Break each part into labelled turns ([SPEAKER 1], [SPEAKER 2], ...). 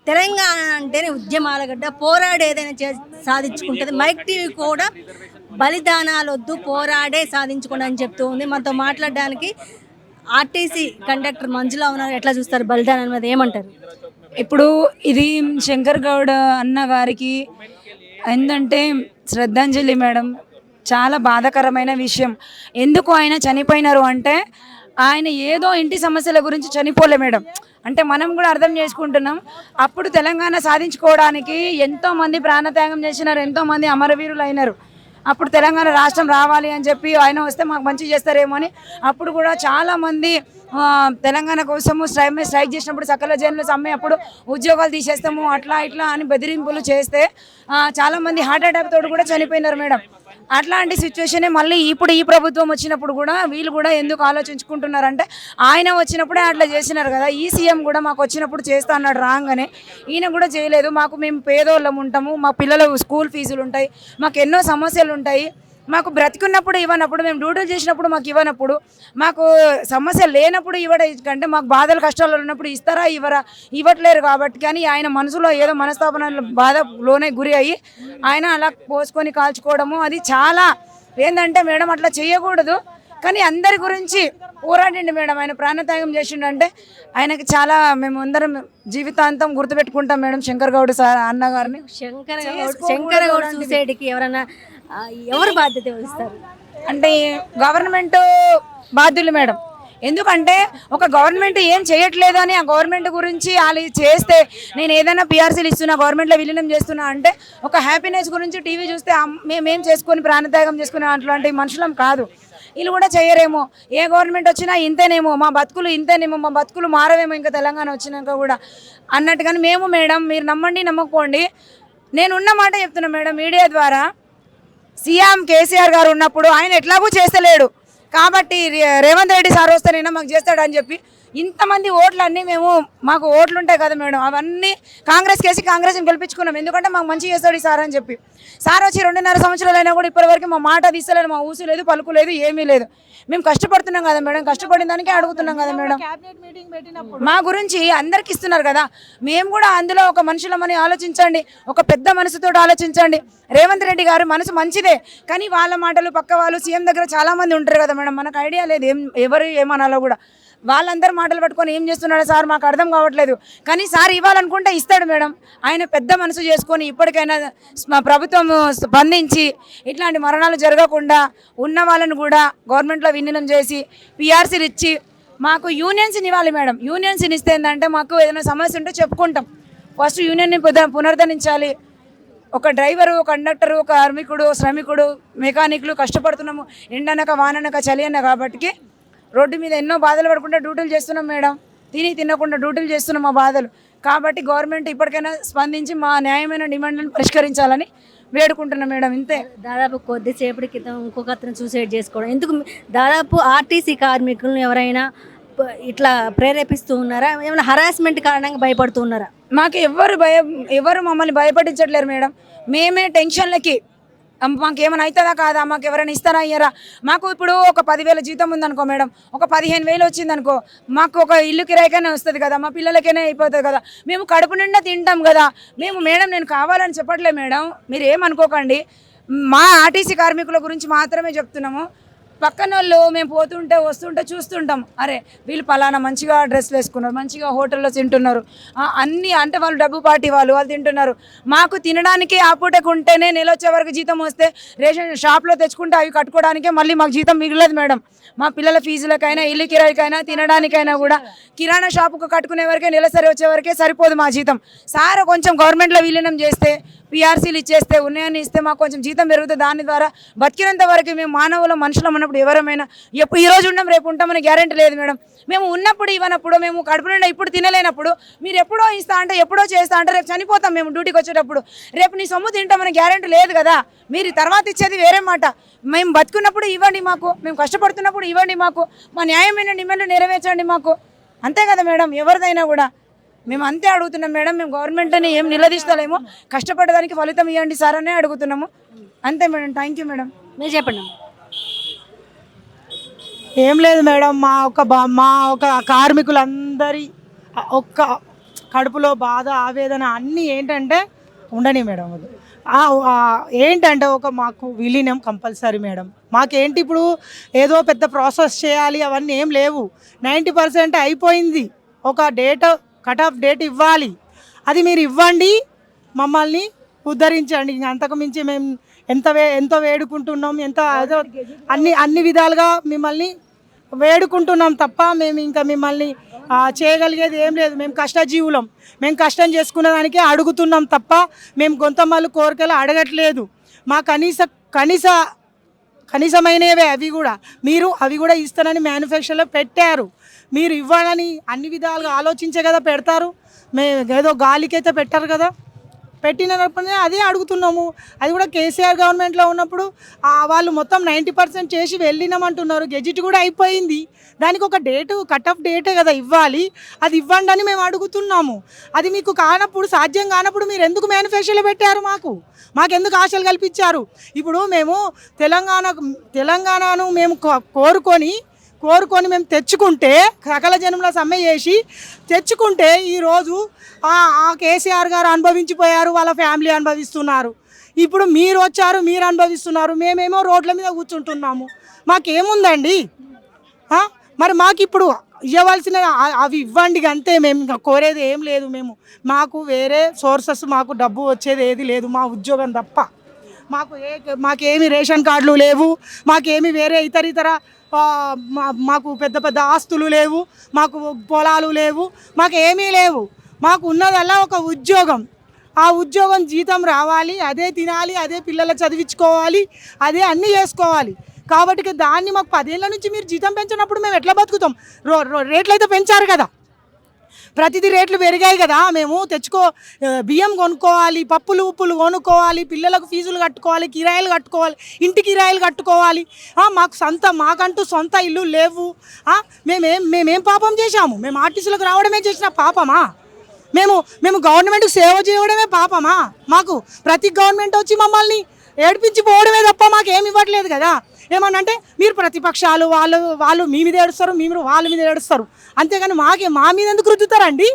[SPEAKER 1] తెలంగాణ అంటేనే ఉద్యమాల గడ్డ, పోరాడి ఏదైనా సాధించుకుంటుంది. మైక్ టీవీ కూడా బలిదానాలు వద్దు, పోరాడే సాధించుకోండి అని చెప్తూ ఉంది. మనతో మాట్లాడడానికి ఆర్టీసీ కండక్టర్ మంజులా ఉన్నారు. ఎట్లా చూస్తారు బలిదానం మీద, ఏమంటారు?
[SPEAKER 2] ఇప్పుడు ఇది శంకర్ గౌడ్ అన్న గారికి ఏంటంటే శ్రద్ధాంజలి మేడం. చాలా బాధాకరమైన విషయం. ఎందుకు ఆయన చనిపోయినారు అంటే ఆయన ఏదో ఇంటి సమస్యల గురించి చనిపోలే మేడం. అంటే మనం కూడా అర్థం చేసుకుంటున్నాం. అప్పుడు తెలంగాణ సాధించుకోవడానికి ఎంతోమంది ప్రాణత్యాగం చేసినారు, ఎంతోమంది అమరవీరులు అయినారు. అప్పుడు తెలంగాణ రాష్ట్రం రావాలి అని చెప్పి ఆయన వస్తే మాకు మంచి చేస్తారేమో అని అప్పుడు కూడా చాలామంది తెలంగాణ కోసము స్ట్రైక్ చేసినప్పుడు సకల జైన్లు సమ్మె అప్పుడు ఉద్యోగాలు తీసేస్తాము అట్లా ఇట్లా అని బెదిరింపులు చేస్తే చాలామంది హార్ట్ అటాక్ తోడు కూడా చనిపోయినారు మేడం. అట్లాంటి సిచ్యువేషనే మళ్ళీ ఇప్పుడు ఈ ప్రభుత్వం వచ్చినప్పుడు కూడా వీళ్ళు కూడా ఎందుకు ఆలోచించుకుంటున్నారంటే ఆయన వచ్చినప్పుడే అట్లా చేసినారు కదా, ఈ సీఎం కూడా మాకు వచ్చినప్పుడు చేస్తా అన్నాడు రాగానే, ఈయన కూడా చేయలేదు. మేము పేదోళ్ళం ఉంటాము, మా పిల్లల స్కూల్ ఫీజులు ఉంటాయి, మాకు ఎన్నో సమస్యలు ఉంటాయి. మాకు బ్రతికున్నప్పుడు ఇవ్వనప్పుడు, మేము డ్యూటీలు చేసినప్పుడు మాకు ఇవ్వనప్పుడు, మాకు సమస్య లేనప్పుడు ఇవ్వడం కంటే మాకు బాధలు కష్టాలు ఉన్నప్పుడు ఇస్తారా ఇవ్వరా, ఇవ్వట్లేరు కాబట్టి. కానీ ఆయన మనసులో ఏదో మనస్తాపన బాధలోనే గురి అయ్యి ఆయన అలా పోసుకొని కాల్చుకోవడము అది చాలా ఏంటంటే మేడం అట్లా చేయకూడదు. కానీ అందరి గురించి పోరాడండి మేడం. ఆయన ప్రాణత్యాగం చేసిండంటే ఆయనకి చాలా మేము అందరం జీవితాంతం గుర్తుపెట్టుకుంటాం మేడం శంకర్ గౌడ్ సార్ అన్న గారిని.
[SPEAKER 1] శంకర్ గౌడ్ సూసైడ్కి ఎవరు బాధ్యత వహిస్తారు
[SPEAKER 2] అంటే గవర్నమెంట్ బాధ్యులు మేడం. ఎందుకంటే ఒక గవర్నమెంట్ ఏం చేయట్లేదు అని ఆ గవర్నమెంట్ గురించి వాళ్ళు చేస్తే నేను ఏదైనా పిఆర్సీలు ఇస్తున్నా, గవర్నమెంట్లో విలీనం చేస్తున్నా అంటే ఒక హ్యాపీనెస్ గురించి టీవీ చూస్తే మేమేం చేసుకొని ప్రాణత్యాగం చేసుకునే అట్లాంటి మనుషులం కాదు. వీళ్ళు కూడా చేయరేమో, ఏ గవర్నమెంట్ వచ్చినా ఇంతేనేమో, మా బతుకులు ఇంతేనేమో, మా బతుకులు మారవేమో ఇంకా తెలంగాణ వచ్చినాక కూడా అన్నట్టుగాని మేము మేడం, మీరు నమ్మండి నమ్మకపోండి, నేను ఉన్న మాట చెప్తున్నా మేడం మీడియా ద్వారా. సీఎం కేసీఆర్ గారు ఉన్నప్పుడు ఆయన ఎట్లాగూ చేస్తలేడు కాబట్టి రేవంత్ రెడ్డి సార్ వస్తేనైనా మాకు చేస్తాడని చెప్పి ఇంతమంది ఓట్లన్నీ మాకు ఓట్లు ఉంటాయి కదా మేడం, అవన్నీ కాంగ్రెస్ కేసి కాంగ్రెస్ని గెలిపించుకున్నాం. ఎందుకంటే మాకు మంచి చేస్తాడు ఈ సార్ అని చెప్పి. సార్ వచ్చి 2.5 సంవత్సరాలు అయినా కూడా ఇప్పటివరకు మా మాట తీస్తలేదు, మా ఊసు లేదు, పలుకు లేదు, ఏమీ లేదు. మేము కష్టపడుతున్నాం కదా మేడం, కష్టపడిన దానికే అడుగుతున్నాం కదా మేడం. మా గురించి అందరికి ఇస్తున్నారు కదా, మేము కూడా అందులో ఒక మనుషులమని ఆలోచించండి, ఒక పెద్ద మనసుతో ఆలోచించండి. రేవంత్ రెడ్డి గారు మనసు మంచిదే, కానీ వాళ్ళ మాటలు పక్క వాళ్ళు సీఎం దగ్గర చాలామంది ఉంటారు కదా మేడం, మనకు ఐడియా లేదు ఎవరు ఏమనాలో కూడా. వాళ్ళందరూ మాటలు పట్టుకొని ఏం చేస్తున్నాడు సార్ మాకు అర్థం కావట్లేదు. కానీ సార్ ఇవ్వాలనుకుంటే ఇస్తాడు మేడం. ఆయన పెద్ద మనసు చేసుకొని ఇప్పటికైనా ప్రభుత్వం స్పందించి ఇట్లాంటి మరణాలు జరగకుండా ఉన్న వాళ్ళని కూడా గవర్నమెంట్లో విలీనం చేసి పిఆర్సీలు ఇచ్చి మాకు యూనియన్స్ని ఇవ్వాలి మేడం. యూనియన్స్ని ఇస్తే ఏంటంటే మాకు ఏదైనా సమస్య ఉంటే చెప్పుకుంటాం. ఫస్ట్ యూనియన్ని పునరుద్ధరించాలి. ఒక డ్రైవరు, కండక్టరు, ఒక కార్మికుడు, శ్రమికుడు, మెకానిక్లు కష్టపడుతున్నాము ఎండనక వాననక చలి అన్న కాబట్టి రోడ్డు మీద ఎన్నో బాధలు పడకుండా డ్యూటీలు చేస్తున్నాం మేడం. తినకుండా డ్యూటీలు చేస్తున్నాం మా బాధలు. కాబట్టి గవర్నమెంట్ ఇప్పటికైనా స్పందించి మా న్యాయమైన డిమాండ్లను పరిష్కరించాలని వేడుకుంటున్నాం మేడం. ఇంతే.
[SPEAKER 1] దాదాపు కొద్దిసేపటి క్రితం ఇంకొక అతను సూసైడ్ చేసుకోవడం ఎందుకు? దాదాపు ఆర్టీసీ కార్మికులను ఎవరైనా ఇట్లా ప్రేరేపిస్తూ ఉన్నారా? ఏమైనా హరాస్మెంట్ కారణంగా భయపడుతూ ఉన్నారా?
[SPEAKER 2] మాకు ఎవరు మమ్మల్ని భయపడించట్లేరు మేడం. మేమే టెన్షన్లకి మాకేమైనా అవుతుందా కాదా, మాకు ఎవరైనా ఇస్తారా ఇయ్యరా. మాకు ఇప్పుడు ఒక 10,000 జీతం ఉందనుకో మేడం, ఒక 15,000 వచ్చిందనుకో మాకు ఒక ఇల్లు కిరాయికైనా వస్తుంది కదా, మా పిల్లలకైనా అయిపోతుంది కదా, మేము కడుపు నిండా తింటాం కదా. మేడం నేను కావాలని చెప్పట్లే మేడం, మీరు ఏమనుకోకండి. మా ఆర్టీసీ కార్మికుల గురించి మాత్రమే చెప్తున్నాము. పక్కన వాళ్ళు మేము పోతుంటే వస్తుంటే చూస్తుంటాం, అరే వీళ్ళు పలానా మంచిగా డ్రెస్లు వేసుకున్నారు, మంచిగా హోటల్లో తింటున్నారు, అన్నీ అంటే వాళ్ళు డబ్బు పార్టీ వాళ్ళు తింటున్నారు. మాకు తినడానికి ఆ పూటకు ఉంటేనే నెల వచ్చే వరకు జీతం వస్తే రేషన్ షాప్లో తెచ్చుకుంటే అవి కట్టుకోవడానికే మళ్ళీ మాకు జీతం మిగలదు మేడం. మా పిల్లల ఫీజులకైనా, ఇల్లు కిరాయికైనా, తినడానికైనా కూడా కిరాణా షాపుకు కట్టుకునే వరకే నెలసరి వచ్చే వరకే సరిపోదు మా జీతం. సార్ కొంచెం గవర్నమెంట్లో విలీనం చేస్తే, పిఆర్సీలు ఇచ్చేస్తే, ఉన్నాయని ఇస్తే మాకు కొంచెం జీతం పెరుగుతుంది. దాని ద్వారా బతికినంత వరకు మేము మానవుల మనుషులం అన్నప్పుడు ఎవరమైనా ఈ రోజు ఉన్నాం రేపు ఉంటామని గ్యారెంటీ లేదు మేడం. మేము ఉన్నప్పుడు ఇవ్వనప్పుడు, మేము కడుపు నిండా ఇప్పుడు తినలేనప్పుడు మీరు ఎప్పుడో ఇస్తా అంటే, ఎప్పుడో చేస్తా అంటే రేపు చనిపోతాం మేము డ్యూటీకి వచ్చేటప్పుడు. రేపు నీ సొమ్ము తింటామని గ్యారెంటీ లేదు కదా. మీరు తర్వాత ఇచ్చేది వేరే మాట. మేము బతుకున్నప్పుడు ఇవ్వండి మాకు, మేము కష్టపడుతున్నప్పుడు ఇవ్వండి మాకు, మా న్యాయమైన డిమాండ్లు నెరవేర్చండి మాకు. అంతే కదా మేడం, ఎవరిదైనా కూడా మేము అంతే అడుగుతున్నాం మేడం. మేము గవర్నమెంట్ని ఏం నిలదీస్తలేము, కష్టపడడానికి ఫలితం ఇవ్వండి సార్ అనే అడుగుతున్నాము. అంతే మేడం. Thank you madam.
[SPEAKER 1] మీరు చెప్పండి.
[SPEAKER 3] ఏం లేదు మేడం, మా ఒక కార్మికులందరి కడుపులో బాధ ఆవేదన అన్నీ ఏంటంటే ఉండని మేడం అది. ఏంటంటే మాకు విలీనం కంపల్సరీ మేడం. మాకేంటి ఇప్పుడు ఏదో పెద్ద ప్రాసెస్ చేయాలి అవన్నీ ఏం లేవు. 90% అయిపోయింది. ఒక డేట్ కట్ ఆఫ్ డేట్ ఇవ్వాలి, అది మీరు ఇవ్వండి, మమ్మల్ని ఉద్ధరించండి. ఇంక అంతకు మించి మేము ఎంతో వేడుకుంటున్నాం, అన్ని విధాలుగా మిమ్మల్ని వేడుకుంటున్నాం తప్ప మేము ఇంకా మిమ్మల్ని చేయగలిగేది ఏం లేదు. మేము కష్టజీవులం, మేము కష్టం చేసుకున్న దానికే అడుగుతున్నాం తప్ప మేము గొంతమ్మలు కోరికలు అడగట్లేదు. మా కనీసమైనవే అవి కూడా ఇస్తానని మ్యానుఫ్యాక్చర్లో పెట్టారు. మీరు ఇవ్వాలని అన్ని విధాలుగా ఆలోచించే కదా పెడతారు. మేము ఏదో గాలికైతే పెట్టారు కదా, పెట్టినప్పుడే అదే అడుగుతున్నాము. అది కూడా కేసీఆర్ గవర్నమెంట్లో ఉన్నప్పుడు వాళ్ళు మొత్తం 90% చేసి వెళ్ళినామంటున్నారు. గెజిట్ కూడా అయిపోయింది. దానికి ఒక డేటు కట్ ఆఫ్ డేటే కదా ఇవ్వాలి, అది ఇవ్వండి అని మేము అడుగుతున్నాము. అది మీకు కానప్పుడు, సాధ్యం కానప్పుడు మీరు ఎందుకు మ్యానుఫ్యాక్చర్లో పెట్టారు? మాకెందుకు ఆశలు కల్పించారు? ఇప్పుడు మేము తెలంగాణను మేము కోరుకొని మేము తెచ్చుకుంటే, సకల జనంలో సమ్మె చేసి తెచ్చుకుంటే ఈరోజు కేసీఆర్ గారు అనుభవించిపోయారు, వాళ్ళ ఫ్యామిలీ అనుభవిస్తున్నారు. ఇప్పుడు మీరు వచ్చారు, మీరు అనుభవిస్తున్నారు, మేమేమో రోడ్ల మీద కూర్చుంటున్నాము. మాకేముందండి? మరి మాకు ఇప్పుడు ఇవ్వవలసిన అవి ఇవ్వండి అంతే. మేము కోరేది ఏం లేదు. మాకు వేరే సోర్సెస్, మాకు డబ్బు వచ్చేది ఏది లేదు, మా ఉద్యోగం తప్ప. మాకేమి రేషన్ కార్డులు లేవు, మాకేమి వేరే ఇతర మాకు పెద్ద పెద్ద ఆస్తులు లేవు, మాకు పొలాలు లేవు, మాకు ఏమీ లేవు. మాకు ఉన్నదల్లా ఒక ఉద్యోగం. ఆ ఉద్యోగం జీతం రావాలి, అదే తినాలి, అదే పిల్లలు చదివించుకోవాలి, అదే అన్నీ చేసుకోవాలి. కాబట్టి దాన్ని మాకు 10 ఏళ్ళ నుంచి మీరు జీతం పెంచినప్పుడు మేము ఎట్లా బతుకుతాం? రేట్లు అయితే పెంచారు కదా, ప్రతిదీ రేట్లు పెరిగాయి కదా. మేము బియ్యం కొనుక్కోవాలి, పప్పులు ఉప్పులు కొనుక్కోవాలి, పిల్లలకు ఫీజులు కట్టుకోవాలి, కిరాయిలు కట్టుకోవాలి, ఇంటి కిరాయిలు కట్టుకోవాలి. మాకంటూ సొంత ఇల్లు లేవు. మేమేం పాపం చేశాము? మేము ఆర్టీసీలకు రావడమే చేసిన పాపమా? మేము గవర్నమెంట్కి సేవ చేయడమే పాపమా? మాకు ప్రతి గవర్నమెంట్ వచ్చి మమ్మల్ని ఏడిపించి పోవడమే తప్ప మాకేమి ఇవ్వట్లేదు కదా. ఏమనంటే మీరు ప్రతిపక్షాలు, వాళ్ళు మీ మీద ఏడుస్తారు, మీరు వాళ్ళ మీద ఏడుస్తారు, అంతేగాని మా మీద ఎందుకు రుద్దుతారండి?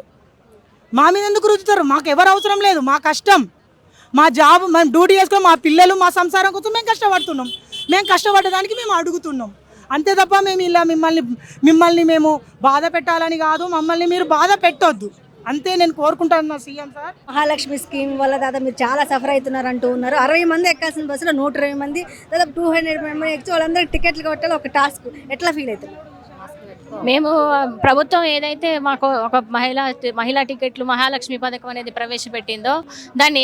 [SPEAKER 3] మాకు ఎవరు అవసరం లేదు. మా కష్టం, మా జాబ్, మేము డ్యూటీ చేసుకొని మా పిల్లలు, మా సంసారం కోసం మేము కష్టపడుతున్నాం. మేము కష్టపడడానికి మేము అడుగుతున్నాం అంతే తప్ప మేము ఇలా మిమ్మల్ని మేము బాధ పెట్టాలని కాదు. మమ్మల్ని మీరు బాధ పెట్టొద్దు అంతే నేను కోరుకుంటాను. సీఎం సార్,
[SPEAKER 1] మహాలక్ష్మి స్కీమ్ వల్ల దాదాపు మీరు చాలా సఫర్ అవుతున్నారు అంటూ ఉన్నారు. 60 మంది ఎక్కాల్సిన బస్సులో 120 మంది, దాదాపు 200 మంది ఎక్కి వాళ్ళందరికీ టికెట్లు కొట్టాలి, ఒక టాస్క్. ఎట్లా ఫీల్ అవుతుంది?
[SPEAKER 4] మేము ప్రభుత్వం ఏదైతే మాకు ఒక మహిళా టికెట్లు మహాలక్ష్మి పథకం అనేది ప్రవేశపెట్టిందో దాన్ని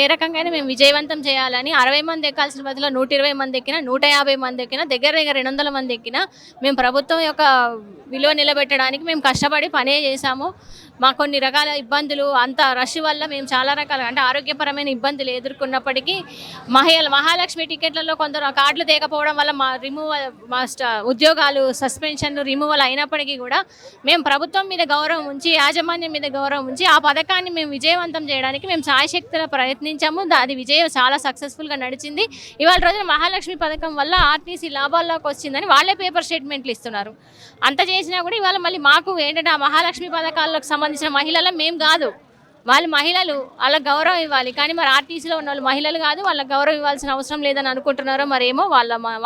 [SPEAKER 4] ఏ రకంగా మేము విజయవంతం చేయాలని 60 మంది ఎక్కాల్సిన బదులు 120 మంది ఎక్కినా, 150 మంది ఎక్కినా, దగ్గర 200 మంది ఎక్కినా మేము ప్రభుత్వం యొక్క విలువ నిలబెట్టడానికి మేము కష్టపడి పనే చేశాము. మాకు కొన్ని రకాల ఇబ్బందులు, అంత రష్ వల్ల మేము చాలా రకాల అంటే ఆరోగ్యపరమైన ఇబ్బందులు ఎదుర్కొన్నప్పటికీ మహాలక్ష్మి టికెట్లలో కొందరు కార్డులు తేకపోవడం వల్ల మా ఉద్యోగాలు సస్పెన్షన్ రిమూవల్ అయినప్పటికీ కూడా మేము ప్రభుత్వం మీద గౌరవం ఉంచి, యాజమాన్యం మీద గౌరవం ఉంచి ఆ పథకాన్ని మేము విజయవంతం చేయడానికి మేము సాయశక్తుల ప్రయత్నించాము. అది విజయం చాలా సక్సెస్ఫుల్గా నడిచింది. ఇవాళ రోజున మహాలక్ష్మి పథకం వల్ల ఆర్టీసీ లాభాల్లోకి వచ్చిందని వాళ్ళే పేపర్ స్టేట్మెంట్లు ఇస్తున్నారు. అంత చేసినా కూడా ఇవాళ మళ్ళీ మాకు ఏంటంటే ఆ మహాలక్ష్మి పథకాలకు సంబంధించిన మహిళల మేము కాదు, వాళ్ళు మహిళలు, వాళ్ళకి గౌరవం ఇవ్వాలి. కానీ మరి ఆర్టీసీలో ఉన్న వాళ్ళు మహిళలు కాదు, వాళ్ళకి గౌరవం ఇవ్వాల్సిన అవసరం లేదని అనుకుంటున్నారో మరేమో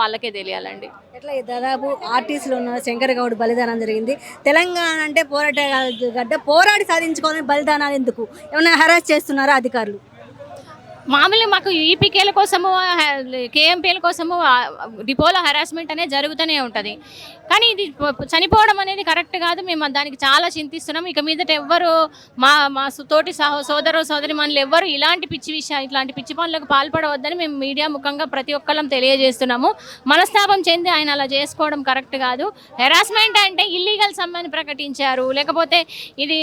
[SPEAKER 4] వాళ్ళకే తెలియాలండి.
[SPEAKER 1] ఎట్లా దాదాపు ఆర్టీసీలో ఉన్న శంకర్ గౌడ్ బలిదానం జరిగింది. తెలంగాణ అంటే పోరాట గడ్డ, పోరాడి సాధించుకోవాలని బలిదానాలు ఎందుకు? ఏమైనా హెరాస్ చేస్తున్నారా అధికారులు?
[SPEAKER 4] మామూలుగా మాకు ఈపీకేల కోసము, కేఎంపీల కోసము డిపోలో హెరాస్మెంట్ అనేది జరుగుతూనే ఉంటుంది. కానీ ఇది చనిపోవడం అనేది కరెక్ట్ కాదు. మేము దానికి చాలా చింతిస్తున్నాం. ఇక మీదట ఎవ్వరు మా తోటి సోదరిమణులు ఎవ్వరు ఇలాంటి పిచ్చి పనులకు పాల్పడవద్దని మేము మీడియా ముఖంగా ప్రతి ఒక్కళ్ళం తెలియజేస్తున్నాము. మనస్తాపం చెంది ఆయన అలా చేసుకోవడం కరెక్ట్ కాదు. హెరాస్మెంట్ అంటే ఇల్లీగల్ సమ్మని ప్రకటించారు, లేకపోతే ఇది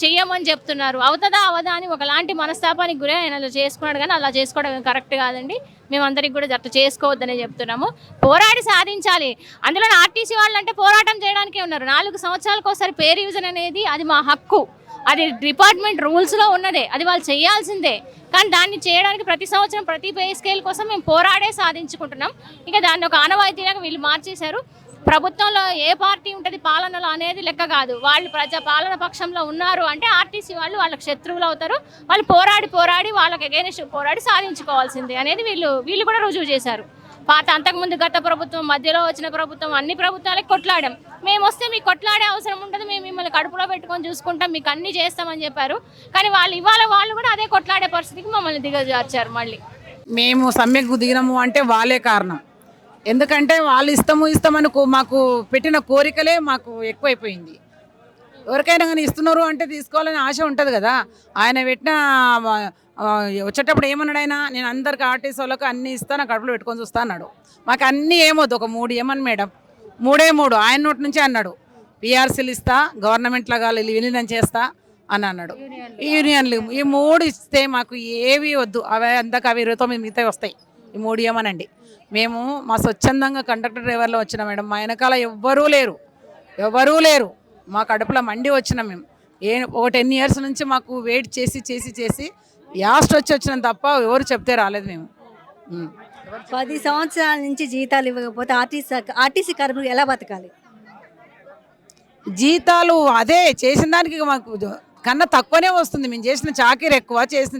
[SPEAKER 4] చెయ్యమని చెప్తున్నారు, అవుతుందా అవదా అని ఒకలాంటి మనస్తాపానికి గురే ఆయన అలా చేసుకున్నాడు. కానీ అలా చేసుకోవడం కరెక్ట్ కాదండి. మేమందరికి కూడా అట్లా చేసుకోవద్దనే చెప్తున్నాము. పోరాడి సాధించాలి. అందులో ఆర్టీసీ వాళ్ళు అంటే పోరాటం చేయడానికే ఉన్నారు. 4 సంవత్సరాలకు ఒకసారి పే రివిజన్ అనేది అది మా హక్కు, అది డిపార్ట్మెంట్ రూల్స్లో ఉన్నదే, అది వాళ్ళు చేయాల్సిందే. కానీ దాన్ని చేయడానికి ప్రతి సంవత్సరం ప్రతి పే స్కేల్ కోసం మేము పోరాడే సాధించుకుంటున్నాం. ఇక దాన్ని ఒక ఆనవాయితీలాగా వీళ్ళు మార్చేశారు. ప్రభుత్వంలో ఏ పార్టీ ఉంటుంది పాలనలో అనేది లెక్క కాదు. వాళ్ళు ప్రజా పాలన పక్షంలో ఉన్నారు అంటే ఆర్టీసీ వాళ్ళు వాళ్ళకి శత్రువులు అవుతారు. వాళ్ళు పోరాడి వాళ్ళకి అగైనెస్ట్ పోరాడి సాధించుకోవాల్సిందే అనేది వీళ్ళు కూడా రుజువు చేశారు. అంతకుముందు గత ప్రభుత్వం, మధ్యలో వచ్చిన ప్రభుత్వం, అన్ని ప్రభుత్వాలకు కొట్లాడాం. మేము వస్తే మీకు కొట్లాడే అవసరం ఉండదు, మేము మిమ్మల్ని కడుపులో పెట్టుకొని చూసుకుంటాం, మీకు అన్ని చేస్తామని చెప్పారు. కానీ వాళ్ళు కూడా అదే కొట్లాడే పరిస్థితికి మమ్మల్ని దిగజార్చారు. మళ్ళీ
[SPEAKER 5] మేము సమ్మెకు దిగినాము అంటే వాళ్ళే కారణం. ఎందుకంటే వాళ్ళు ఇస్తామని మాకు పెట్టిన కోరికలే మాకు ఎక్కువైపోయింది. ఎవరికైనా కానీ ఇస్తున్నారు అంటే తీసుకోవాలని ఆశ ఉంటుంది కదా. ఆయన పెట్టిన వచ్చేటప్పుడు ఏమన్నాడు ఆయన, నేను అందరికి ఆర్టీసీ వాళ్ళకి అన్నీ ఇస్తాను, కడుపులో పెట్టుకొని చూస్తా అన్నాడు. మాకు అన్నీ ఏమొద్దు, ఒక 3 ఏమని మేడం, 3 ఆయన నోటి నుంచే అన్నాడు. పిఆర్సీలు ఇస్తా, గవర్నమెంట్లో విలీనం చేస్తా అని అన్నాడు. యూనియన్లు ఈ 3 ఇస్తే మాకు ఏవి వద్దు, అవి 29 మిగతావి వస్తాయి. ఈ 3 ఏమనండి. మేము మా స్వచ్ఛందంగా కండక్టర్ డ్రైవర్లో వచ్చిన మేడం, మా వెనకాల ఎవ్వరూ లేరు. మా కడుపులో మండి వచ్చినాం మేము. ఒక 10 ఇయర్స్ నుంచి మాకు వెయిట్ చేసి యాస్ట్ వచ్చినాం తప్ప ఎవరు చెప్తే రాలేదు మేము.
[SPEAKER 1] 10 సంవత్సరాల నుంచి జీతాలు ఇవ్వకపోతే ఆర్టీసీ కార్మికులు ఎలా బతకాలి?
[SPEAKER 5] జీతాలు అదే చేసిన దానికి మాకు కన్నా తక్కువనే వస్తుంది. మేము చేసిన చాకరీ ఎక్కువ, చేసిన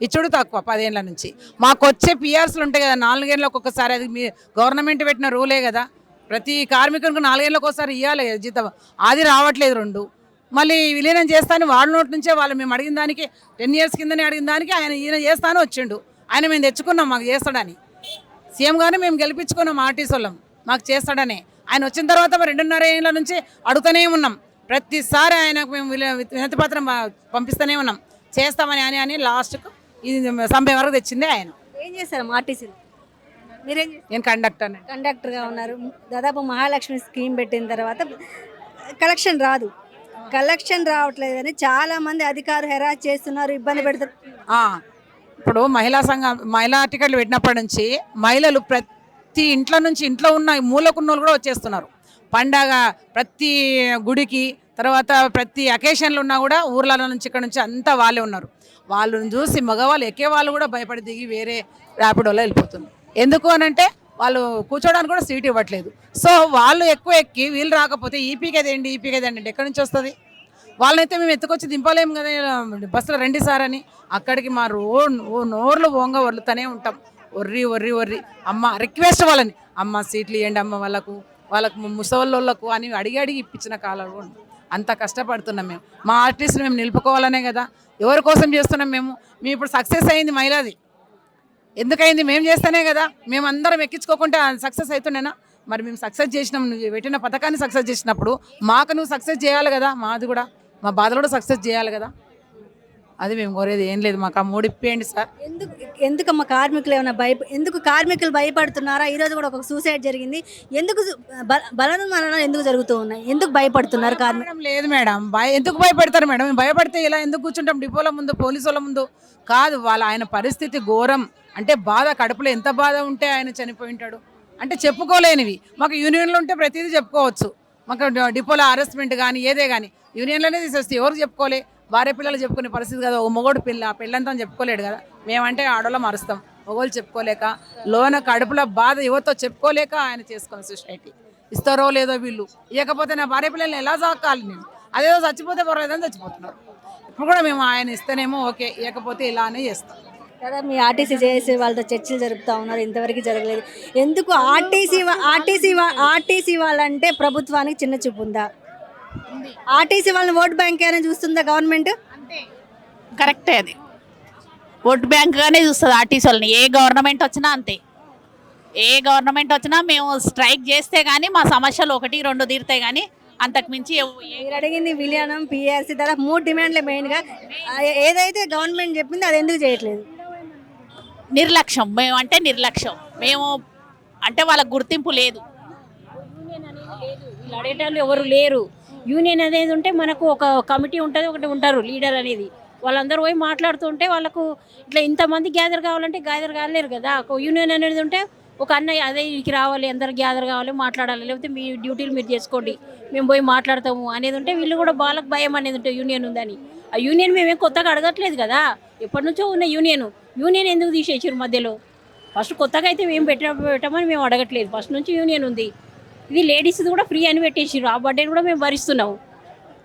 [SPEAKER 5] ఇచ్చుడు తక్కువ. 10 ఏళ్ళ నుంచి మాకు వచ్చే పిఆర్సీలు ఉంటాయి కదా, 4 ఏళ్ళకి ఒక్కసారి. అది మీ గవర్నమెంట్ పెట్టిన రూలే కదా. ప్రతి కార్మికునికి 4 ఏళ్ళకి ఒకసారి ఇవ్వాలి జీతం. అది రావట్లేదు 2. మళ్ళీ విలీనం చేస్తాను వాళ్ళ నోటి నుంచే వాళ్ళు మేము అడిగిన దానికి 10 ఇయర్స్ కిందనే అడిగిన దానికి ఈయన చేస్తాను వచ్చిండు. ఆయన మేము తెచ్చుకున్నాం మాకు చేస్తాడని. సీఎం గారిని మేము గెలిపించుకున్నాం ఆర్టీసీ వాళ్ళం మాకు చేస్తాడని. ఆయన వచ్చిన తర్వాత 2.5 ఏళ్ళ నుంచి అడుగుతూనే ఉన్నాం. ప్రతిసారి ఆయనకు మేము వినతి పత్రం పంపిస్తూనే ఉన్నాం, చేస్తామని అని లాస్ట్కు ఇది సమ్మె వరకు తెచ్చిందే ఆయన.
[SPEAKER 1] ఏం చేశారు ఆర్టీసీలో? మీరేం చేస్తారు?
[SPEAKER 5] నేను
[SPEAKER 1] కండక్టర్గా ఉన్నారు. దాదాపు మహాలక్ష్మి స్కీమ్ పెట్టిన తర్వాత కలెక్షన్ రావట్లేదని చాలామంది అధికారులు హెరాస్ చేస్తున్నారు, ఇబ్బంది పెడతారు.
[SPEAKER 5] ఇప్పుడు మహిళా టికెట్లు పెట్టినప్పటి నుంచి మహిళలు ప్రతి ఇంట్లో ఉన్న మూలకున్న వాళ్ళు కూడా వచ్చేస్తున్నారు. పండగ ప్రతి గుడికి, తర్వాత ప్రతి అకేషన్లు ఉన్నా కూడా ఊర్లలో నుంచి ఇక్కడ నుంచి అంతా వాళ్ళే ఉన్నారు. వాళ్ళని చూసి మగవాళ్ళు ఎక్కే వాళ్ళు కూడా భయపడి దిగి వేరే ర్యాపిడోలో వెళ్ళిపోతున్నారు. ఎందుకు అనంటే వాళ్ళు కూర్చోడానికి కూడా సీట్ ఇవ్వట్లేదు. సో వాళ్ళు ఎక్కువ ఎక్కి వీళ్ళు రాకపోతే ఈపీకేదేంటి అంటే ఎక్కడి నుంచి వస్తుంది? వాళ్ళనైతే మేము ఎత్తుకొచ్చి దింపలేము కదా బస్సులో రండి సార్ అని. అక్కడికి మా నోర్లు వరులుతూనే ఉంటాం. ఒర్రి అమ్మ రిక్వెస్ట్ వాళ్ళని, అమ్మ సీట్లు ఇవ్వండి అమ్మ వాళ్ళకు ముసలోళ్ళకు అని అడిగి ఇప్పించిన కాలాలు. అంత కష్టపడుతున్నాం మేము. మా ఆర్టిస్ట్ని మేము నిలుపుకోవాలనే కదా. ఎవరి కోసం చేస్తున్నాం మేము ఇప్పుడు సక్సెస్ అయింది మహిళది. ఎందుకైంది? మేము చేస్తేనే కదా. మేము అందరం ఎక్కించుకోకుంటే సక్సెస్ అవుతుండేనా? మరి మేము సక్సెస్ చేసినాం. నువ్వు పెట్టిన పథకాన్ని సక్సెస్ చేసినప్పుడు మాకు నువ్వు సక్సెస్ చేయాలి కదా. మాది కూడా మా బాధలు కూడా సక్సెస్ చేయాలి కదా. అది మేము కోరేది ఏం లేదు. మాకు ఆ 3 ఇప్పేయండి సార్.
[SPEAKER 1] ఎందుకమ్మా కార్మికులు ఎందుకు కార్మికులు భయపడుతున్నారా? ఈరోజు కూడా ఒక సూసైడ్ జరిగింది. ఎందుకు బలవన్మరణాలు ఎందుకు జరుగుతూ ఉన్నాయి? ఎందుకు భయపడుతున్నారు కార్మికులు?
[SPEAKER 5] లేదు మేడం, ఎందుకు భయపడతారు మేడం? మేము భయపడితే ఇలా ఎందుకు కూర్చుంటాం డిపోల ముందు, పోలీసుల ముందు? కాదు, ఆయన పరిస్థితి ఘోరం. అంటే బాధ, కడుపులో ఎంత బాధ ఉంటే ఆయన చనిపోయి ఉంటాడు అంటే చెప్పుకోలేనివి. మాకు యూనియన్లు ఉంటే ప్రతిదీ చెప్పుకోవచ్చు. మాకు డిపోలో హరాస్మెంట్ కానీ ఏదే కానీ యూనియన్లోనే తీసేస్తే ఎవరు చెప్పుకోలే? భార్య పిల్లలు చెప్పుకునే పరిస్థితి కదా. ఓ మొగోడు పెళ్ళంతా చెప్పుకోలేడు కదా. మేమంటే ఆడోళ్ళం మరుస్తాం, మొగోళ్ళు చెప్పుకోలేక, లోన కడుపులో బాధ యువతో చెప్పుకోలేక ఆయన చేసుకున్న సొసైటీ. ఇస్తారో లేదో వీళ్ళు, ఇవ్వకపోతే నా భార్య పిల్లల్ని ఎలా సాకాలి నేను? అదేదో చచ్చిపోతే పర్వాలేదని చచ్చిపోతున్నారు. ఇప్పుడు కూడా మేము ఆయన ఇస్తేనేమో ఓకే, ఇవ్వకపోతే ఇలానే చేస్తాం
[SPEAKER 1] కదా. మీ ఆర్టీసీ చేసే వాళ్ళతో చర్చలు జరుపుతూ ఉన్నారు, ఇంతవరకు జరగలేదు. ఎందుకు ఆర్టీసీ వాళ్ళంటే ప్రభుత్వానికి చిన్న చూపు ఉందా? ఆర్టీసీ వాళ్ళని ఓట్ బ్యాంక్ అయినా చూస్తుందా గవర్నమెంట్?
[SPEAKER 6] కరెక్టే, అది ఓట్ బ్యాంక్గానే చూస్తుంది ఆర్టీసీ వాళ్ళని. ఏ గవర్నమెంట్ వచ్చినా అంతే. ఏ గవర్నమెంట్ వచ్చినా మేము స్ట్రైక్ చేస్తే కానీ మా సమస్యలు 1-2 తీరుతాయి కానీ అంతకుమించి.
[SPEAKER 1] మీరు అడిగింది విలీనం, పిఆర్సీ, దాదాపు 3 డిమాండ్లే మెయిన్గా. ఏదైతే గవర్నమెంట్ చెప్పిందో అది ఎందుకు చేయట్లేదు?
[SPEAKER 6] నిర్లక్ష్యం. మేము అంటే వాళ్ళకు గుర్తింపు లేదు.
[SPEAKER 7] వీళ్ళు అడేటాలు ఎవరు లేరు. యూనియన్ అనేది ఉంటే మనకు ఒక కమిటీ ఉంటుంది, ఒకటి ఉంటారు లీడర్ అనేది. వాళ్ళందరూ పోయి మాట్లాడుతుంటే వాళ్ళకు ఇట్లా ఇంతమంది గ్యాదర్ కావాలంటే గ్యాదర్ కాలేరు కదా. ఒక యూనియన్ అనేది ఉంటే ఒక అన్నయ్య అదే ఇక్కడికి రావాలి, అందరు గ్యాదర్ కావాలి, మాట్లాడాలి, లేకపోతే మీ డ్యూటీలు మీరు చేసుకోండి, మేము పోయి మాట్లాడతాము అనేది ఉంటే వీళ్ళు కూడా వాళ్ళకి భయం అనేది ఉంటే యూనియన్ ఉందని. ఆ యూనియన్ మేమేం కొత్తగా అడగట్లేదు కదా, ఎప్పటి నుంచో ఉన్న యూనియన్ ఎందుకు తీసేసారు మధ్యలో? ఫస్ట్ కొత్తగా అయితే మేము పెట్టమని మేము అడగట్లేదు. ఫస్ట్ నుంచి యూనియన్ ఉంది. ఇది లేడీస్ కూడా ఫ్రీ అని పెట్టేసిర్రు. ఆ బడ్డీని కూడా మేము భరిస్తున్నాము.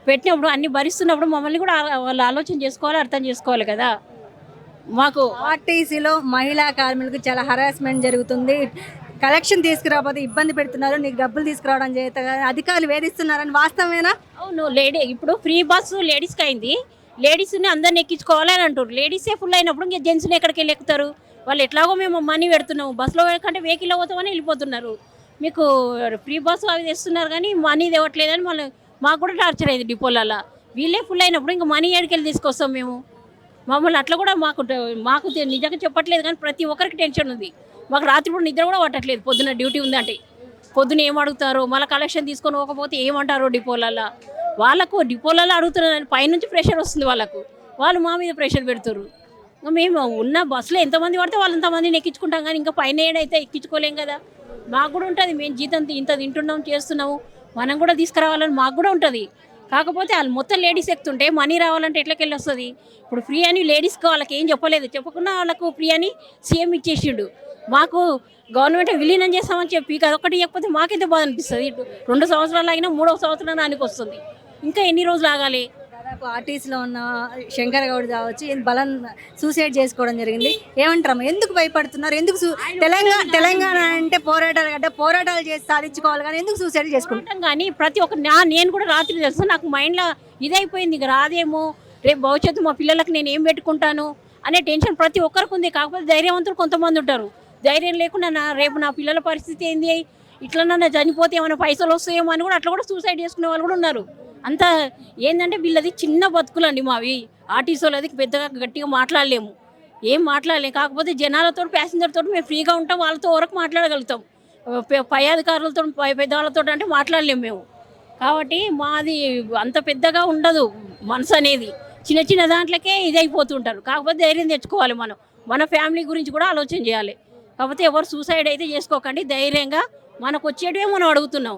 [SPEAKER 7] పెట్టినప్పుడు అన్ని భరిస్తున్నప్పుడు మమ్మల్ని కూడా వాళ్ళు ఆలోచన చేసుకోవాలి, అర్థం చేసుకోవాలి కదా. మాకు
[SPEAKER 1] ఆర్టీసీలో మహిళా కార్మికులకు చాలా హరాస్మెంట్ జరుగుతుంది. కలెక్షన్ తీసుకురాకపోతే ఇబ్బంది పెడుతున్నారు, నీకు డబ్బులు తీసుకురావడం చేత అధికారులు వేధిస్తున్నారని వాస్తవమేనా?
[SPEAKER 7] అవును, ఇప్పుడు ఫ్రీ బస్సు లేడీస్కి అయింది. లేడీస్ని అందరిని ఎక్కించుకోవాలని అంటారు. లేడీసే ఫుల్ అయినప్పుడు ఇంకా జెంట్స్ని ఎక్కడికి వెళ్ళి ఎక్కుతారు? వాళ్ళు ఎట్లాగో మేము మనీ పెడుతున్నాము, బస్సులో కంటే వెహికల్లో పోతామని వెళ్ళిపోతున్నారు. మీకు ఫ్రీ బస్సు అవి తెస్తున్నారు కానీ మనీ ఇవ్వట్లేదని మళ్ళీ మాకు కూడా టార్చర్ అయింది డిపోలలో. వీళ్ళే ఫుల్ అయినప్పుడు ఇంకా మనీ ఏడికెళ్ళి తీసుకొస్తాం మేము? మమ్మల్ని అట్లా కూడా మాకు నిజంగా చెప్పట్లేదు కానీ ప్రతి ఒక్కరికి టెన్షన్ ఉంది. మాకు రాత్రిపూట నిద్ర కూడా పట్టట్లేదు. పొద్దున్న డ్యూటీ ఉందంటే పొద్దున ఏం అడుగుతారో, మళ్ళీ కలెక్షన్ తీసుకొని పోకపోతే ఏమంటారో డిపోలలో. వాళ్ళకు డిపోలలో అడుగుతున్నారు, పైనుంచి ప్రెషర్ వస్తుంది వాళ్ళకు, వాళ్ళు మా మీద ప్రెషర్ పెడుతున్నారు. ఇంకా మేము ఉన్న బస్సులో ఎంతమంది పడితే వాళ్ళు అంతమందిని ఎక్కించుకుంటాం కానీ ఇంకా పైన ఏడైతే ఎక్కించుకోలేం కదా. మాకు కూడా ఉంటుంది, మేము జీతం ఇంత తింటున్నాం చేస్తున్నాము, మనం కూడా తీసుకురావాలని మాకు కూడా ఉంటుంది. కాకపోతే వాళ్ళు మొత్తం లేడీస్ ఎక్కుతుంటే మనీ రావాలంటే ఎట్లకెళ్ళి వస్తుంది? ఇప్పుడు ఫ్రీ అని లేడీస్కి వాళ్ళకి ఏం చెప్పలేదు, చెప్పకుండా వాళ్ళకు ఫ్రీ అని సీఎం ఇచ్చేసిండు. మాకు గవర్నమెంట్ విలీనం చేస్తామని చెప్పి అదొకటి చెప్పకపోతే మాకైతే బాధ అనిపిస్తుంది. 2 సంవత్సరాలు ఆగినా 3వ సంవత్సరం దానికి వస్తుంది, ఇంకా ఎన్ని రోజులు ఆగాలి?
[SPEAKER 1] దాదాపు ఆర్టీసీలో ఉన్న శంకర్ గౌడ్ కావచ్చు బలం సూసైడ్ చేసుకోవడం జరిగింది. ఏమంటారమ్మా, ఎందుకు భయపడుతున్నారు? ఎందుకు తెలంగాణ అంటే పోరాటాలు గడ్డ, పోరాటాలు చేసి సాధించుకోవాలి కానీ ఎందుకు సూసైడ్ చేసుకుంటాం?
[SPEAKER 7] కానీ ప్రతి ఒక్క నేను కూడా రాత్రి తెలుసు, నాకు మైండ్లో ఇదైపోయింది, ఇక రాదేమో, రేపు భవిష్యత్తు మా పిల్లలకు నేను ఏం పెట్టుకుంటాను అనే టెన్షన్ ప్రతి ఒక్కరికి ఉంది. కాకపోతే ధైర్యవంతులు కొంతమంది ఉంటారు, ధైర్యం లేకుండా రేపు నా పిల్లల పరిస్థితి ఏంది, ఇట్లనన్నా చనిపోతే ఏమైనా పైసలు వస్తాయేమో అని కూడా అట్లా కూడా సూసైడ్ చేసుకునే వాళ్ళు కూడా ఉన్నారు. అంతా ఏంటంటే వీళ్ళది చిన్న బతుకులండి మావి. ఆర్టీసీలది పెద్దగా గట్టిగా మాట్లాడలేము, ఏం మాట్లాడలేము. కాకపోతే జనాలతో ప్యాసింజర్తో మేము ఫ్రీగా ఉంటాం, వాళ్ళతో వరకు మాట్లాడగలుగుతాం. పై అధికారులతో పెద్దవాళ్ళతో అంటే మాట్లాడలేము మేము. కాబట్టి మాది అంత పెద్దగా ఉండదు మనసు అనేది, చిన్న చిన్న దాంట్లోకే ఇదైపోతుంటారు. కాకపోతే ధైర్యం తెచ్చుకోవాలి, మన ఫ్యామిలీ గురించి కూడా ఆలోచన చేయాలి. కాకపోతే ఎవరు సూసైడ్ అయితే చేసుకోకండి, ధైర్యంగా మనకు వచ్చేటివే మనం అడుగుతున్నాం.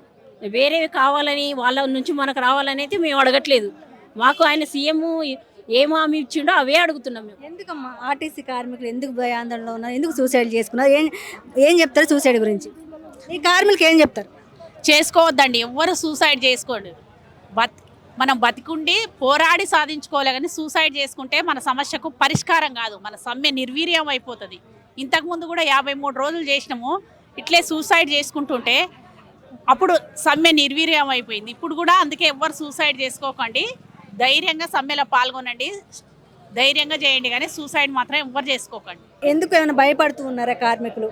[SPEAKER 7] వేరేవి కావాలని వాళ్ళ నుంచి మనకు రావాలని అయితే మేము అడగట్లేదు. మాకు ఆయన సీఎం ఏం హామీ ఇచ్చిండో అవే అడుగుతున్నాం మేము.
[SPEAKER 1] ఎందుకమ్మా ఆర్టీసీ కార్మికులు ఎందుకు భయాందోళనలో ఉన్నారు, ఎందుకు సూసైడ్ చేసుకున్నారు, ఏం చెప్తారు సూసైడ్ గురించి? ఈ కార్మికులకు ఏం చెప్తారు?
[SPEAKER 6] చేసుకోవద్దండి, ఎవ్వరు సూసైడ్ చేసుకోండి. మనం బతికుండి పోరాడి సాధించుకోవాలి కానీ సూసైడ్ చేసుకుంటే మన సమస్యకు పరిష్కారం కాదు, మన సమ్మె నిర్వీర్యం అయిపోతుంది. ఇంతకుముందు కూడా 53 రోజులు చేసినాము, ఇట్లే సూసైడ్ చేసుకుంటుంటే అప్పుడు సమ్మె నిర్వీర్యం అయిపోయింది. ఇప్పుడు కూడా అందుకే ఎవ్వరు సూసైడ్ చేసుకోకండి, ధైర్యంగా సమ్మెలో పాల్గొనండి, ధైర్యంగా చేయండి కానీ సూసైడ్ మాత్రం ఎవ్వరు చేసుకోకండి.
[SPEAKER 1] ఎందుకు ఏమైనా భయపడుతూ ఉన్నారా కార్మికులు?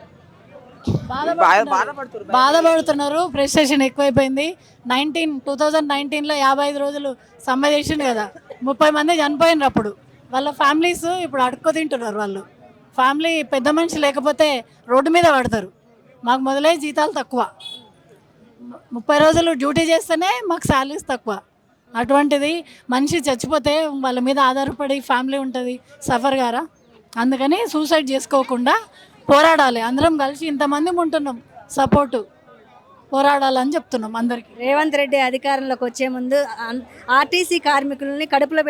[SPEAKER 8] బాధపడుతున్నారు, ప్రెస్టేషన్ ఎక్కువైపోయింది. 2019లో 55 రోజులు సమ్మె చేసిండు కదా, 30 మంది చనిపోయినారు. అప్పుడు వాళ్ళ ఫ్యామిలీస్ ఇప్పుడు అడుక్కో తింటున్నారు. వాళ్ళు ఫ్యామిలీ పెద్ద మనిషి లేకపోతే రోడ్డు మీద పడతారు. మాకు మొదలై జీతాలు తక్కువ, 30 రోజులు డ్యూటీ చేస్తేనే మాకు శాలరీస్ తక్కువ. అటువంటిది మనిషి చచ్చిపోతే వాళ్ళ మీద ఆధారపడి ఫ్యామిలీ ఉంటుంది, సఫర్ గారా. అందుకని సూసైడ్ చేసుకోకుండా పోరాడాలి, అందరం కలిసి ఇంతమంది ఉంటున్నాం, సపోర్టు పోరాడాలని చెప్తున్నాం అందరికీ.
[SPEAKER 1] రేవంత్ రెడ్డి అధికారంలోకి వచ్చే ముందు ఆర్టీసీ కార్మికులని కడుపులో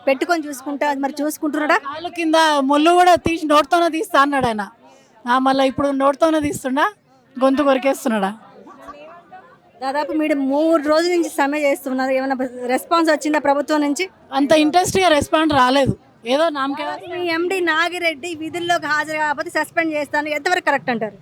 [SPEAKER 1] పెట్టుకొని చూసుకుంటా, మరి చూసుకుంటున్నాడా?
[SPEAKER 8] కాళ్ళ కింద ముళ్ళు కూడా తీసి నోటితోనే తీస్తా అన్నాడు ఆయన, మళ్ళీ ఇప్పుడు నోటితోనే తీస్తుండా, గొంతు కొరికేస్తున్నాడా?
[SPEAKER 1] దాదాపు మీరు 3 రోజుల నుంచి సమ్మె చేస్తున్నారు, ఏమైనా రెస్పాన్స్ వచ్చిందా ప్రభుత్వం నుంచి?
[SPEAKER 8] అంత ఇంట్రెస్ట్గా రెస్పాండ్ రాలేదు, ఏదో నామకే.
[SPEAKER 1] మీ ఎండి నాగిరెడ్డి విధుల్లోకి హాజరు కాకపోతే సస్పెండ్ చేస్తాను, ఎంతవరకు కరెక్ట్ అంటారు?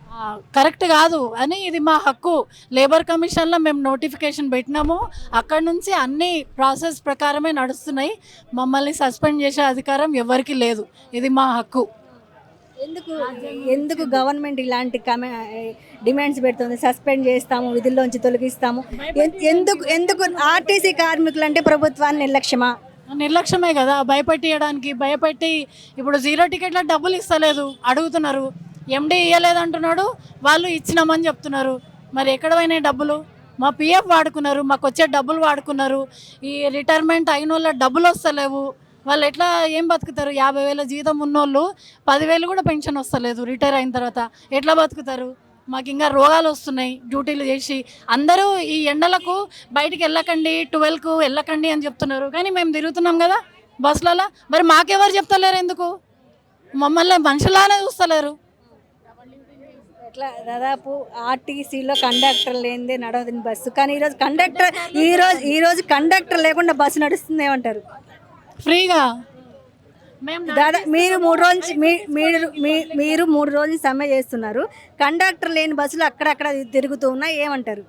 [SPEAKER 8] కరెక్ట్ కాదు అని, ఇది మా హక్కు. లేబర్ కమిషన్లో మేము నోటిఫికేషన్ పెట్టినాము, అక్కడ నుంచి అన్ని ప్రాసెస్ ప్రకారమే నడుస్తున్నాయి. మమ్మల్ని సస్పెండ్ చేసే అధికారం ఎవరికి లేదు, ఇది మా హక్కు.
[SPEAKER 1] ఎందుకు గవర్నమెంట్ ఇలాంటి డిమాండ్స్ పెడుతుంది? సస్పెండ్ చేస్తాము, విధుల్లోంచి తొలగిస్తాము, ఎందుకు? ఆర్టీసీ కార్మికులు అంటే ప్రభుత్వాన్ని నిర్లక్ష్యమా?
[SPEAKER 8] నిర్లక్ష్యమే కదా, భయపెట్టియడానికి. భయపెట్టి ఇప్పుడు 0 టికెట్ల డబ్బులు ఇస్తలేదు, అడుగుతున్నారు. ఎండి ఇవ్వలేదు అంటున్నాడు, వాళ్ళు ఇచ్చినామని చెప్తున్నారు. మరి ఎక్కడ పోయినాయి డబ్బులు? మా పిఎఫ్ వాడుకున్నారు, మాకు వచ్చే డబ్బులు వాడుకున్నారు. ఈ రిటైర్మెంట్ అయిన వాళ్ళ డబ్బులు వస్తలేవు, వాళ్ళు ఎట్లా ఏం బతుకుతారు? 50,000 జీతం ఉన్నోళ్ళు 10,000 కూడా పెన్షన్ వస్తలేదు రిటైర్ అయిన తర్వాత, ఎట్లా బతుకుతారు? మాకు ఇంకా రోగాలు వస్తున్నాయి డ్యూటీలు చేసి. అందరూ ఈ ఎండలకు బయటికి వెళ్ళకండి, 12కు వెళ్ళకండి అని చెప్తున్నారు, కానీ మేము తిరుగుతున్నాం కదా బస్సులలో. మరి మాకెవరు చెప్తలేరు ఎందుకు? మమ్మల్ని మనుషులానే చూస్తలేరు.
[SPEAKER 1] ఇట్లా దాదాపు ఆర్టీసీలో కండక్టర్ లేనిదే నడవదని బస్సు, కానీ ఈరోజు కండక్టర్ లేకుండా బస్సు నడుస్తుంది, ఏమంటారు?
[SPEAKER 8] ఫ్రీగా మేము
[SPEAKER 1] దాదా మీరు 3 రోజుల నుంచి మీరు 3 రోజులు సమ్మె చేస్తున్నారు, కండక్టర్ లేని బస్సులు అక్కడక్కడ తిరుగుతూ ఉన్నాయి, ఏమంటారు?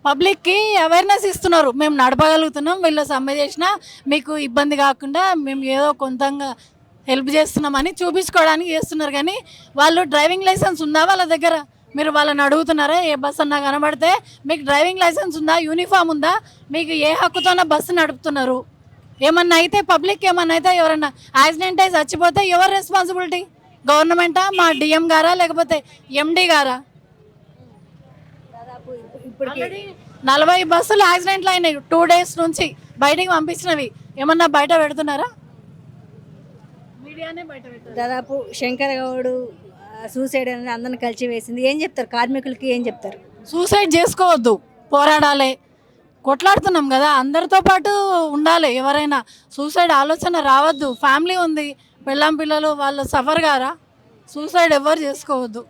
[SPEAKER 8] పబ్లిక్కి అవేర్నెస్ ఇస్తున్నారు, మేము నడపగలుగుతున్నాం, వీళ్ళు సమ్మె చేసినా మీకు ఇబ్బంది కాకుండా మేము ఏదో కొంతంగా హెల్ప్ చేస్తున్నామని చూపించుకోవడానికి చేస్తున్నారు. కానీ వాళ్ళు డ్రైవింగ్ లైసెన్స్ ఉందా వాళ్ళ దగ్గర? మీరు వాళ్ళని అడుగుతున్నారా? ఏ బస్సు అన్నా కనబడితే మీకు డ్రైవింగ్ లైసెన్స్ ఉందా, యూనిఫామ్ ఉందా, మీకు ఏ హక్కుతోన బస్సు నడుపుతున్నారు? ఏమన్నా అయితే పబ్లిక్ ఏమన్నా అయితే ఎవరన్నా యాక్సిడెంట్ అయి చచ్చిపోతే ఎవరు రెస్పాన్సిబిలిటీ? గవర్నమెంటా, మా డిఎం గారా, లేకపోతే ఎండి గారా?
[SPEAKER 1] దాదాపు ఇప్పటికి
[SPEAKER 8] 40 బస్సులు యాక్సిడెంట్లు అయినాయి 2 days నుంచి, బయటికి పంపించినవి ఏమన్నా బయట పెడుతున్నారా? మీడియానే బయట పెడతారు.
[SPEAKER 1] దాదాపు శంకర్ గౌడ్ సూసైడ్ అనేది అందరిని కలిసి వేసింది, ఏం చెప్తారు? కార్మికులకి ఏం చెప్తారు?
[SPEAKER 8] సూసైడ్ చేసుకోవద్దు, పోరాడాలి, కొట్లాడుతున్నాం కదా, అందరితో పాటు ఉండాలి. ఎవరైనా సూసైడ్ ఆలోచన రావద్దు. ఫ్యామిలీ ఉంది, పెళ్ళాం పిల్లలు, వాళ్ళు సఫర్ గారా? సూసైడ్ ఎవరు చేసుకోవద్దు.